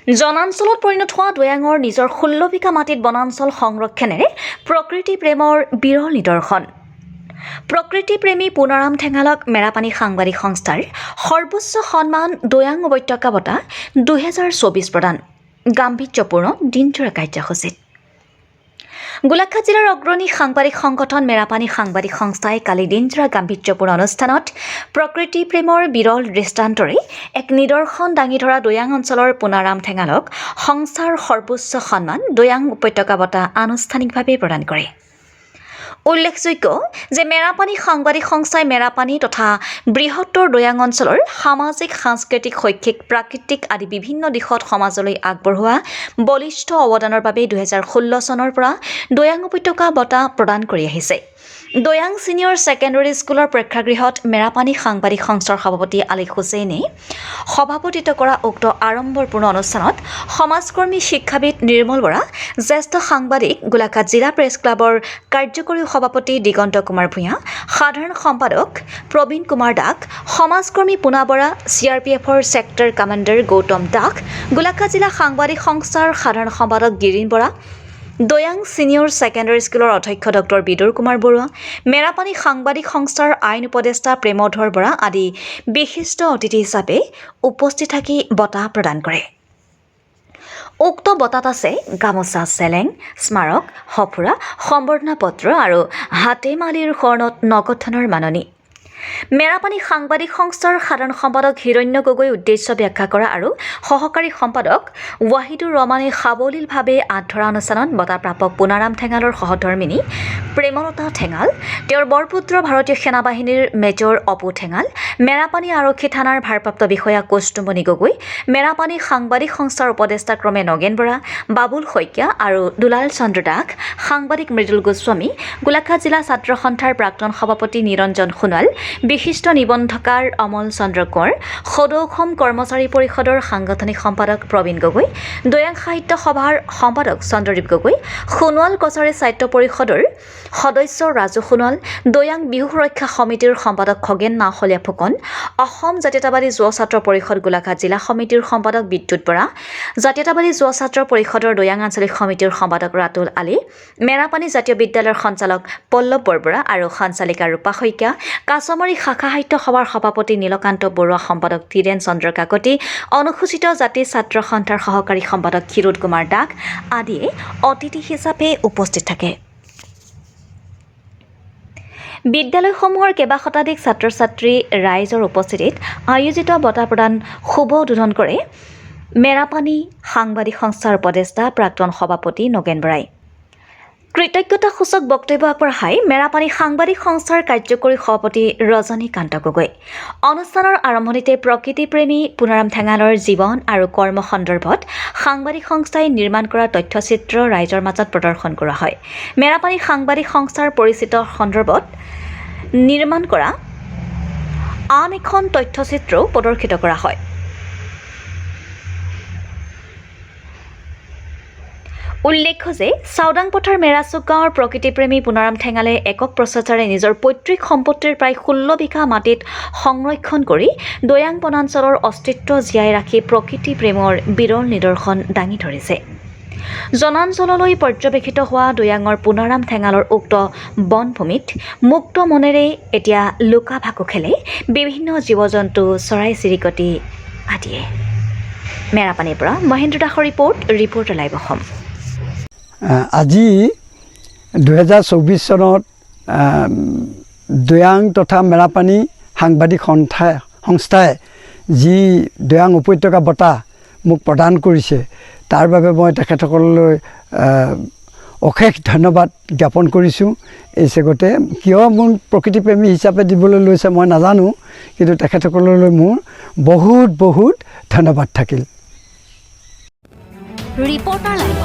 জনাঞ্চলত পৰিণত হোৱা দৈয়াঙৰ নিজৰ 16 বিঘা মাটিত বনাঞ্চল সংৰক্ষণেৰে প্ৰকৃতি প্ৰেমৰ বিৰল নিদৰ্শন। প্ৰকৃতি প্ৰেমী পুনাৰাম ঠেঙালক মেৰাপানী সাংবাদিক সংস্থাৰ সৰ্বোচ্চ সন্মান দৈয়াং উপত্যকা বঁটা 2024 প্ৰদান। গাম্ভীৰ্যপূৰ্ণ দিনজোৰা কাৰ্যসূচীত গোলাঘাট জিলাৰ অগ্ৰণী সাংবাদিক সংগঠন মেৰাপানী সাংবাদিক সংস্থাই কালি দিনজোৰা গাম্ভীৰ্যপূৰ্ণ অনুষ্ঠানত প্ৰকৃতি প্ৰেমৰ বিৰল দৃষ্টান্তৰে এক নিদৰ্শন দাঙি ধৰা দৈয়াং অঞ্চলৰ পুনাৰাম ঠেঙালক সংস্থাৰ সৰ্বোচ্চ সন্মান দৈয়াং উপত্যকা বঁটা আনুষ্ঠানিকভাৱে প্ৰদান কৰে। উল্লেখযোগ্য যে মেৰাপানী সাংবাদিক সংস্থাই মেৰাপানী তথা বৃহত্তৰ দৈয়াং অঞ্চলৰ সামাজিক, সাংস্কৃতিক, শৈক্ষিক, প্ৰাকৃতিক আদি বিভিন্ন দিশত সমাজলৈ আগবঢ়োৱা বলিষ্ঠ অৱদানৰ বাবে 2016 চনৰ পৰা দৈয়াং উপত্যকা বঁটা প্ৰদান কৰি আহিছে। দৈয়াং ছিনিয়ৰ ছেকেণ্ডেৰী স্কুলৰ প্ৰেক্ষাগৃহত মেৰাপানী সাংবাদিক সংস্থাৰ সভাপতি আলী হুছেইনে সভাপতিত্ব কৰা উক্ত আড়ম্বৰপূৰ্ণ অনুষ্ঠানত সমাজকৰ্মী শিক্ষাবিদ নিৰ্মল বৰা, জ্যেষ্ঠ সাংবাদিক গোলাঘাট জিলা প্ৰেছ ক্লাবৰ কাৰ্যকৰী সভাপতি দিগন্ত কুমাৰ ভূঞা, সাধাৰণ সম্পাদক প্ৰবীণ কুমাৰ দাস, সমাজকৰ্মী পুনা বৰা, CRPFৰ ছেক্টৰ কমাণ্ডাৰ গৌতম দাস, গোলাঘাট জিলা সাংবাদিক সংস্থাৰ সাধাৰণ সম্পাদক গিৰিন বৰা, দৈয়াং ছিনিয়ৰ ছেকেণ্ডেৰী স্কুলৰ অধ্যক্ষ ডক্টৰ বিদুৰ কুমাৰ বৰুৱা, মেৰাপানী সাংবাদিক সংস্থাৰ আইন উপদেষ্টা প্ৰেমধৰ বৰা আদি বিশিষ্ট অতিথি হিচাপে উপস্থিত থাকি বঁটা প্ৰদান কৰে। উক্ত বঁটাত আছে গামোচা, চেলেং, স্মাৰক, সঁফুৰা, সম্বৰ্ধনা পত্ৰ আৰু হাতেমালিৰ সোণত নগদ ধনৰ মাননি। মেৰাপানী সাংবাদিক সংস্থাৰ সাধাৰণ সম্পাদক হিৰণ্য গগৈ উদ্দেশ্য ব্যাখ্যা কৰা আৰু সহকাৰী সম্পাদক ৱাহিদুৰ ৰহমানে সাৱলীলভাৱে আঁতধৰা অনুষ্ঠানত বঁটা প্ৰাপক পুনাৰাম ঠেঙালৰ সহধৰ্মিনী প্ৰেমলতা ঠেঙাল, তেওঁৰ বৰপুত্ৰ ভাৰতীয় সেনা বাহিনীৰ মেজৰ অপু ঠেঙাল, মেৰাপানী আৰক্ষী থানাৰ ভাৰপ্ৰাপ্ত বিষয়া কৌস্তুমণি গগৈ, মেৰাপানী সাংবাদিক সংস্থাৰ উপদেষ্টা ক্ৰমে নগেন বৰা, বাবুল শইকীয়া আৰু দুলাল চন্দ্ৰ দাস, সাংবাদিক মৃদুল গোস্বামী, গোলাঘাট জিলা ছাত্ৰ সন্থাৰ প্ৰাক্তন সভাপতি নিৰঞ্জন সোণোৱাল, বিশিষ্ট নিবন্ধকাৰ অমল চন্দ্ৰ কোঁৱৰ, সদৌ অসম কৰ্মচাৰী পৰিষদৰ সাংগঠনিক সম্পাদক প্ৰবীণ গগৈ, দৈয়াং সাহিত্য সভাৰ সম্পাদক চন্দ্ৰদীপ গগৈ, সোণোৱাল কছাৰী সাহিত্য পৰিষদৰ সদস্য ৰাজু সোণোৱাল, দৈয়াং বিহু সুৰক্ষা সমিতিৰ সম্পাদক খগেন নাওশলীয়া ফুকন, অসম জাতীয়তাবাদী যুৱ ছাত্ৰ পৰিষদ গোলাঘাট জিলা সমিতিৰ সম্পাদক বিদ্যুৎ বৰা, জাতীয়তাবাদী যুৱ ছাত্ৰ পৰিষদৰ দৈয়াং আঞ্চলিক সমিতিৰ সম্পাদক ৰাতুল আলী, মেৰাপানী জাতীয় বিদ্যালয়ৰ সঞ্চালক পল্লৱ বৰবৰা আৰু সঞ্চালিকা ৰূপা শইকীয়া, কাছমাৰী শাখা সাহিত্য সভাৰ সভাপতি নীলকান্ত বৰুৱা, সম্পাদক ধীৰেন চন্দ্ৰ কাকতি, অনুসূচিত জাতি ছাত্ৰ সন্থাৰ সহকাৰী সম্পাদক ক্ষীৰোদ কুমাৰ দাস আদিয়ে অতিথি হিচাপে উপস্থিত থাকে। বিদ্যালয়সমূহৰ কেইবা শতাধিক ছাত্ৰ ছাত্ৰী ৰাইজৰ উপস্থিতিত আয়োজিত বঁটা প্ৰদান শুভ উদ্বোধন কৰে মেৰাপানী সাংবাদিক সংস্থাৰ উপদেষ্টা প্ৰাক্তন সভাপতি নগেন বৰাই। কৃতজ্ঞতাসূচক বক্তব্য আগবঢ়াই মেৰাপানী সাংবাদিক সংস্থাৰ কাৰ্যকৰী সভাপতি ৰজনীকান্ত গগৈ অনুষ্ঠানৰ আৰম্ভণিতে প্ৰকৃতিপ্ৰেমী পুনাৰাম ঠেঙালৰ জীৱন আৰু কৰ্ম সন্দৰ্ভত সাংবাদিক সংস্থাই নিৰ্মাণ কৰা তথ্যচিত্ৰ ৰাইজৰ মাজত প্ৰদৰ্শন কৰা হয়। মেৰাপানী সাংবাদিক সংস্থাৰ পৰিচিত সন্দৰ্ভত নিৰ্মাণ কৰা আন এখন তথ্যচিত্ৰও প্ৰদৰ্শিত কৰা হয়। উল্লেখ্য যে চাওদাং পথাৰ মেৰাচুক গাঁৱৰ প্ৰকৃতিপ্ৰেমী পুনাৰাম ঠেঙালে একক প্ৰচেষ্টাৰে নিজৰ পৈতৃক সম্পত্তিৰ প্ৰায় 16 বিঘা মাটিত সংৰক্ষণ কৰি দৈয়াং বনাঞ্চলৰ অস্তিত্ব জীয়াই ৰাখি প্ৰকৃতি প্ৰেমৰ বিৰল নিদৰ্শন দাঙি ধৰিছে। জনাঞ্চললৈ পৰ্যবেক্ষিত হোৱা দৈয়াঙৰ পুনাৰাম ঠেঙালৰ উক্ত বনভূমিত মুক্ত মনেৰে এতিয়া লুকা ভাকু খেলে বিভিন্ন জীৱ-জন্তু, চৰাই-চিৰিকটি আদিয়ে। মেৰাপানীৰ পৰা মহেন্দ্ৰ দাসৰ ৰিপৰ্ট লাইভ অসম। আজি 2024 চনত দৈয়াং তথা মেৰাপানী সাংবাদিক সংস্থাই যি দৈয়াং উপত্যকা বঁটা মোক প্ৰদান কৰিছে তাৰ বাবে মই তেখেতসকললৈ অশেষ ধন্যবাদ জ্ঞাপন কৰিছোঁ। এই চেগতে কিয় মোৰ প্ৰকৃতিপ্ৰেমী হিচাপে দিবলৈ লৈছে মই নাজানো, কিন্তু তেখেতসকললৈ মোৰ বহুত বহুত ধন্যবাদ থাকিল। Reporter live